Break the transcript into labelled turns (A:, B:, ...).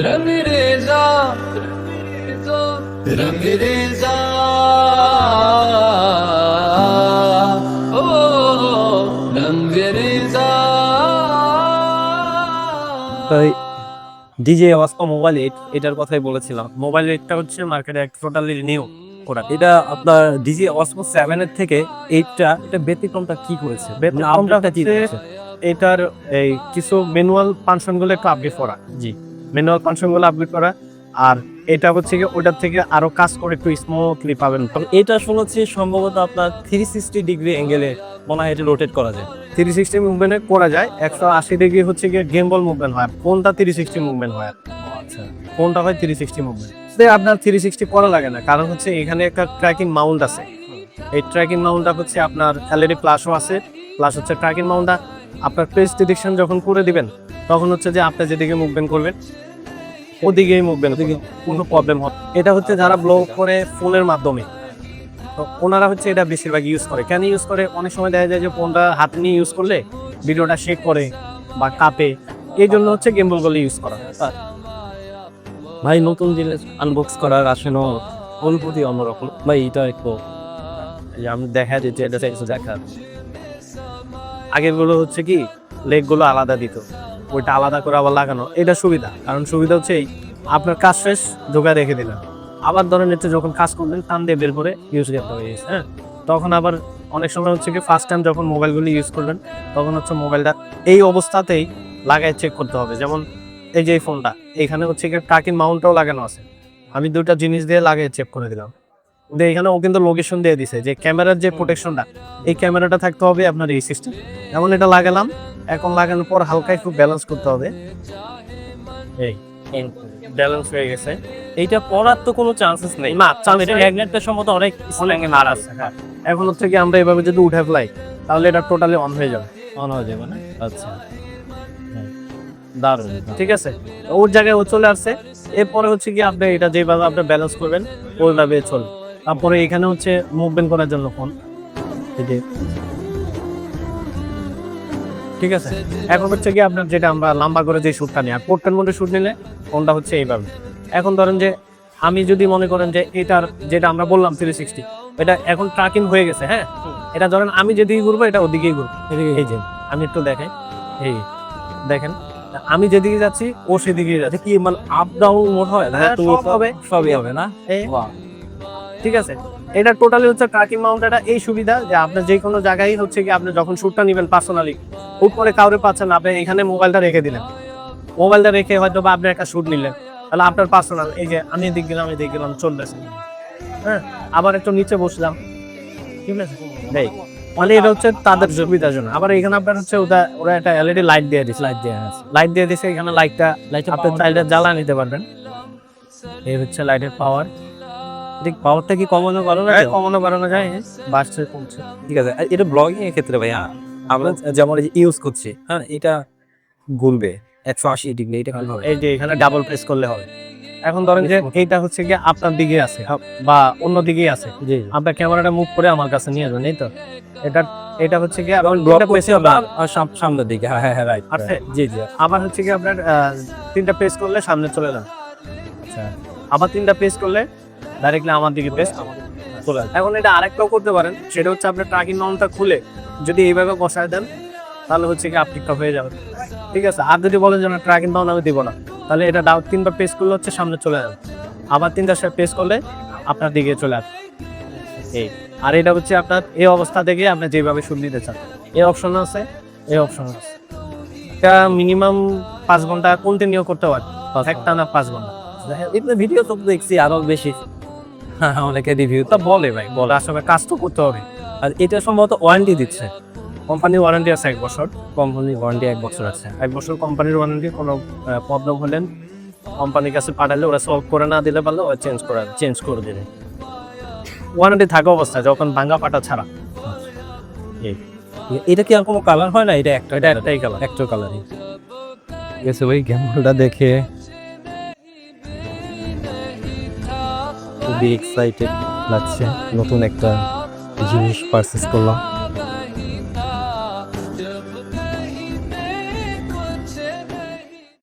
A: रंग रेजा रंग रेजा ओ रंग रेजा।
B: তাই ডিজে ওয়াসকো মোবাইল 8 এটার কথাই বলেছিলাম। মোবাইল 8টা হচ্ছে মার্কেটে এক টোটালি নিউ প্রোডাক্ট। এটা আপনার ডিজে ওয়াসকো 7 এর থেকে 8টা এটা ব্যতিক্রমটা কি করেছে?
C: আমরা এটার এই কিছু ম্যানুয়াল ফাংশনগুলো একটু আপডেট করা,
B: জি
C: ম্যানুয়াল ফাংশনগুলো আপডেট করা, আর এটা হচ্ছে কি ওটার থেকে আরো কাজ করে একটু স্মুথলি পাবেন।
B: এটা শুনেছি সম্ভবত আপনার 360 ডিগ্রি অ্যাঙ্গেলে মনে হয় এটা রোটেট করা যায়।
C: 360 মুভমেন্টে করা যায়, 180 ডিগ্রি হচ্ছে গিয়ে গেমবল মুভমেন্ট হয়, ফোনটা 360 মুভমেন্ট হয়।
B: আচ্ছা
C: ফোনটা হয় 360 মুভমেন্ট। আপনার 360 করা লাগে না, কারণ হচ্ছে এখানে একটা ট্র্যাকিং মাউন্ট আছে। এই ট্র্যাকিং মাউন্টটা হচ্ছে আপনার এলইডি প্লাসও আছে, প্লাস হচ্ছে ট্র্যাকিং মাউন্টটা আপনার ফেস ডিটেকশন যখন করে দিবেন তখন হচ্ছে যে আপনি যেদিকে মুভমেন্ট করবেন ওদিকেই মুভমেন্ট, ওদিকে কোনো প্রবলেম হবে। এটা হচ্ছে যারা ব্লগ করে ফোনের মাধ্যমে, তো ওনারা হচ্ছে এটা বেশিরভাগ ইউজ করে। কেন ইউজ করে? অনেক সময় দেখা যায় যে ফোনটা হাতে নিয়ে ইউজ করলে ভিডিওটা শেক করে বা কাঁপে, এই জন্য হচ্ছে গেমবলগুলো ইউজ করা।
B: ভাই নতুন জিনিস আনবক্স করার আসলে অনুভূতি অন্যরকম ভাই। এটা একটু আমি দেখা যেতে এটা চাইছো দেখা।
C: আগেরগুলো হচ্ছে কি লেগগুলো আলাদা দিত, ওইটা আলাদা করে আবার লাগানো। এটা সুবিধা, কারণ সুবিধা হচ্ছে এই আপনার কাজ শেষ জোগাড় রেখে দিলাম, আবার ধরেন হচ্ছে যখন কাজ করবেন টান দিয়ে বের করে ইউজ করতে হবে। হ্যাঁ, তখন আবার অনেক সময় হচ্ছে কি ফার্স্ট টাইম যখন মোবাইলগুলো ইউজ করবেন তখন হচ্ছে মোবাইলটা এই অবস্থাতেই লাগাই চেক করতে হবে। যেমন এই যে এই ফোনটা, এখানে হচ্ছে কি ট্র্যাকিং মাউন্টটাও লাগানো আছে, আমি দুটা জিনিস দিয়ে লাগিয়ে চেক করে দিলাম। কিন্তু এখানে ও কিন্তু লোকেশন দিয়ে দিছে যে ক্যামেরার যে প্রোটেকশনটা, এই ক্যামেরাটা থাকতে হবে আপনার এই সিস্টেম। এমন এটা লাগালাম, এখন লাগানোর পর হালকা একটু ব্যালেন্স করতে হবে, এই ব্যালেন্স হয়ে গেছে।
B: এইটা পড়ার তো কোনো চান্সেস নেই
C: না, চান্স
B: এটা ম্যাগনেটটা সম্ভবত অনেক
C: অনেক মার আছে। হ্যাঁ, এখন হচ্ছে কি আমরা এভাবে যদি উঠে ফেলাই তাহলে এটা টোটালি অন হয়ে যাবে।
B: অন হয়ে যাবে না? আচ্ছা দারুণ।
C: ঠিক আছে, ওর জায়গায় ও চলে আসছে। এরপরে হচ্ছে কি আপনি এটা যেভাবে আপনি ব্যালেন্স করবেন ওইভাবে চলবে। তারপরে এখানে হচ্ছে মুভমেন্ট করার জন্য ফোন, ঠিক আছে। এখন হচ্ছে কি আপনার যেটা আমরা লম্বা করে যে শ্যুটটা নিই, আর পোর্ট্রেট মোডে শ্যুট নিলে ফোনটা হচ্ছে এইভাবে। এখন ধরেন যে আমি যদি মনে করেন যে এটার যেটা আমরা বললাম 360, এটা এখন ট্র্যাকিং হয়ে গেছে। হ্যাঁ, এটা ধরেন আমি যেদিকে ঘুরবো এটা ওদিকেই ঘুরবো। এই যে আমি একটু দেখাই, এই দেখেন আমি যেদিকে যাচ্ছি ও সেদিকে যাচ্ছে।
B: কি মানে আপ ডাউন মোড হয় না?
C: হ্যাঁ,
B: তুমি
C: সব হবে,
B: সবই হবে না?
C: ঠিক আছে। এটা টোটালি হচ্ছে ট্র্যাকিং মাউন্টটা এই সুবিধা যে আপনি যে কোনো জায়গায় হচ্ছে কি আপনি যখন শ্যুটটা নেবেন পার্সোনালি, হুট করে কাউরে পাচ্ছেন না, আপনি এখানে মোবাইলটা রেখে দিলেন, মোবাইলটা রেখে হয়তো বা আপনি একটা শ্যুট নিলেন, তাহলে আপনার পার্সোনাল এই যে আমি এদিক গেলাম চলতেছে। হ্যাঁ, আবার একটু নিচে বসলাম, ঠিক আছে। মানে এটা হচ্ছে তাদের সুবিধার জন্য। আবার এখানে আপনার হচ্ছে ওরা একটা এলইডি লাইট দিয়ে দিচ্ছে, লাইট দিয়ে দিচ্ছে। এখানে লাইটটা আপনি চাইলে জ্বালা নিতে পারবেন। এই হচ্ছে লাইটের পাওয়ার।
B: ঠিক পাওয়ারটা কি কমানো
C: বাড়ানো যায়, বাড়ছে কমছে।
B: ঠিক আছে। আর এটা ব্লগিং এর ক্ষেত্রে ভাই আমরা যেমন ইউজ করছি, হ্যাঁ এটা ঘুরবে 180 ডিগ্রি, এটা কিভাবে?
C: এই যে এখানে ডাবল প্রেস করলে হবে। এখন ধরেন যে এইটা হচ্ছে কি আপনার দিকে আছে বা অন্য দিকেই আছে,
B: জি
C: আপনার ক্যামেরাটা মুভ করে আমার কাছে নিয়ে যাবেন, এই তো এটা হচ্ছে কি
B: ব্লগ করছি সামনের দিকে। হ্যাঁ হ্যাঁ রাইট
C: আছে।
B: জি জি।
C: আবার হচ্ছে কি আপনার তিনটা প্রেস করলে সামনে চলে যান।
B: আচ্ছা,
C: আবার তিনটা প্রেস করলে ডাইরেক্টলি আমার দিকে প্রেস চলে যান। এখন এটা আরেকটাও করতে পারেন, সেটা হচ্ছে আপনার ট্র্যাকিং মাউন্টটা খুলে যদি এইভাবে বসায় দেন তাহলে হচ্ছে কি আপনি হয়ে যাবে, ঠিক আছে। আর যদি বলেন যে না ট্র্যাকিং মাউন্ট আমি দিব না, তাহলে এটা তিনবার প্রেস করলে হচ্ছে সামনে চলে যাবে, আবার তিনটা প্রেস করলে আপনার দিকে চলে আসবে। এই আর এটা হচ্ছে আপনার এই অবস্থা থেকে আপনি যেভাবে শুট নিতে চান এই অপশন আছে, এই অপশন আছে। এটা মিনিমাম 5 ঘন্টা কন্টিনিউ করতে পারেন, একটা না 5 ঘন্টা।
B: ভিডিও তো দেখছি আরো বেশি, অনেকে রিভিউ
C: তা বলে ভাই বলে আসলে কাজ তো করতে হবে।
B: আর এটা সম্ভবত ওয়ারেন্টি দিচ্ছে,
C: কোম্পানি ওয়ারেন্টি আছে 1 বছর।
B: কোম্পানি ওয়ারেন্টি 1 বছর আছে।
C: 1 বছর কোম্পানির ওয়ারেন্টি। কোনো প্রবলেম হলে কোম্পানির কাছে পাঠালে ওরা সলভ করে না দিলে পারলে ওরা চেঞ্জ করে দেবে। ওয়ারেন্টি থাকা অবস্থায় যখন ভাঙা পাটা ছাড়া।
B: এটা কি আর কোনো কালার হয় না? এটা
C: একটাই কালার,
B: একটা কালারই। ঠিক আছে ভাই, ক্যামেরাটা দেখে খুবই এক্সাইটেড লাগছে, নতুন একটা জিনিস পারচেস করলাম।